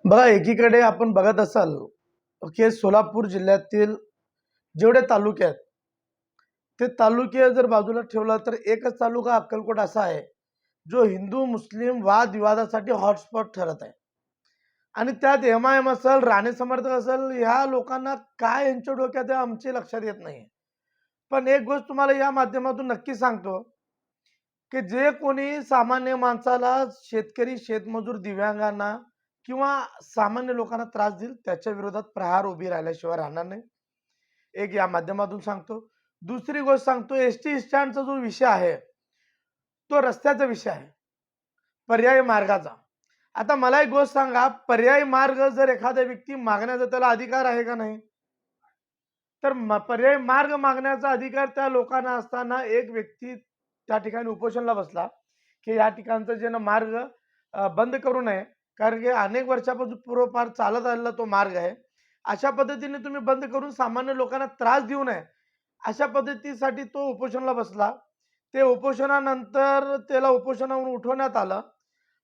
बघा, एकीकडे आपण बघत असाल की सोलापूर जिल्ह्यातील जेवढे तालुके आहेत, ते तालुके जर बाजूला ठेवला तर एकच तालुका अक्कलकोट असा आहे, जो हिंदू मुस्लिम वादविवादासाठी हॉटस्पॉट ठरत आहे. आणि त्यात एम-आय-एम असेल, राणे समर्थक असेल, ह्या लोकांना काय यांच्या डोक्यात आहे आमच्या लक्षात येत नाही. पण एक गोष्ट तुम्हाला या माध्यमातून नक्की सांगतो, की जे कोणी सामान्य माणसाला, शेतकरी, शेतमजूर, दिव्यांगांना किंवा सामान्य लोकांना त्रास देईल, त्याच्या विरोधात प्रहार उभी राहिल्याशिवाय राहणार नाही. एक या माध्यमातून सांगतो. दुसरी गोष्ट सांगतो, एसटी स्टँडचा जो विषय आहे, तो रस्त्याचा विषय आहे, पर्यायी मार्गाचा. आता मला एक गोष्ट सांगा, पर्यायी मार्ग जर एखादा व्यक्ती मागण्याचा त्याला अधिकार आहे का नाही? तर पर्यायी मार्ग मागण्याचा अधिकार त्या लोकांना असताना एक व्यक्ती त्या ठिकाणी उपोषणला बसला, की या ठिकाणचं जे ना मार्ग बंद करू नये. कारण की अनेक वर्षापासून पूर्वपार चालत आलेला तो मार्ग आहे. अशा पद्धतीने तुम्ही बंद करून सामान्य लोकांना त्रास देऊ नये, अशा पद्धतीसाठी तो उपोषणला बसला. ते उपोषणानंतर त्याला उपोषणावरून उठवण्यात आलं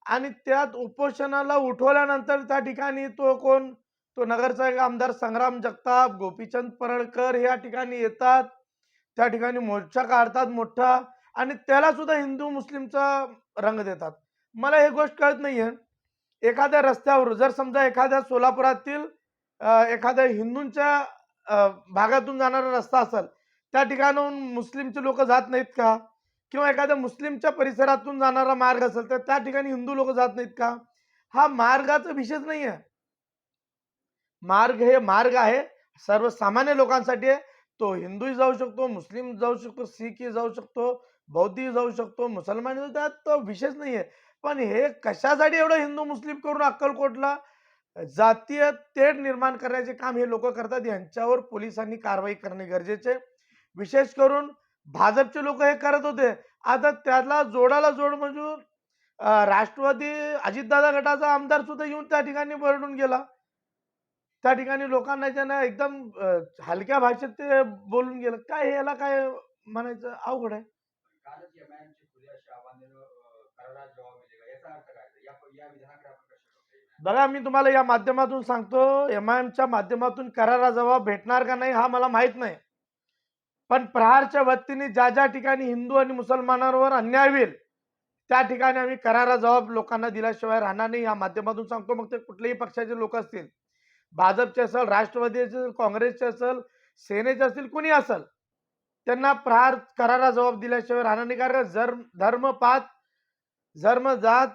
आणि त्यात उपोषणाला उठवल्यानंतर त्या ठिकाणी तो कोण, तो नगरचा एक आमदार संग्राम जगताप, गोपीचंद पडळकर या ठिकाणी येतात. त्या ठिकाणी मोर्चा काढतात मोठा आणि त्याला सुद्धा हिंदू मुस्लिमचा रंग देतात. मला हे गोष्ट कळत नाहीये. एखाद्या रस्त्यावर जर समजा एखाद्या सोलापुरातील एखाद्या हिंदूंच्या भागातून जाणारा रस्ता असेल, त्या ठिकाणाहून मुस्लिमचे लोक जात नाहीत का? किंवा एखाद्या मुस्लिमच्या परिसरातून जाणारा मार्ग असेल, तर त्या ठिकाणी हिंदू लोक जात नाहीत का? हा मार्गाचा विषयच नाहीये. मार्ग हे मार्ग आहे, सर्वसामान्य लोकांसाठी आहे. तो हिंदूही जाऊ शकतो, मुस्लिम जाऊ शकतो, शीखही जाऊ शकतो, बौद्धही जाऊ शकतो, मुसलमान, त्यात तो विषयच नाहीये. पण हे कशासाठी एवढं हिंदू मुस्लिम करून अक्कलकोटला जातीय तेढ निर्माण करण्याचे काम हे लोक करतात. यांच्यावर पोलिसांनी कारवाई करणे गरजेचे. विशेष करून भाजपचे लोक हे करत होते. आता त्याला जोडाला जोड म्हणजे राष्ट्रवादी अजितदादा गटाचा आमदार सुद्धा येऊन त्या ठिकाणी बरडून गेला. त्या ठिकाणी लोकांना ज्यांना एकदम हलक्या भाषेत ते बोलून गेलं. काय याला काय म्हणायचं अवघड आहे. बघा, मी तुम्हाला या माध्यमातून सांगतो, एम-आय-एमच्या माध्यमातून करारा जबाब भेटणार का नाही हा मला माहित नाही. पण प्रहारच्या वतीने ज्या ज्या ठिकाणी हिंदू आणि मुसलमानांवर अन्याय होईल, त्या ठिकाणी आम्ही करारा जबाब लोकांना दिल्याशिवाय राहणार नाही. या माध्यमातून सांगतो. मग ते कुठलेही पक्षाचे लोक असतील, भाजपचे असेल, राष्ट्रवादी असेल, काँग्रेसचे असेल, सेनेचे असतील, कुणी असेल, त्यांना प्रहार करारा जबाब दिल्याशिवाय राहणार नाही. कारण धर्म, जात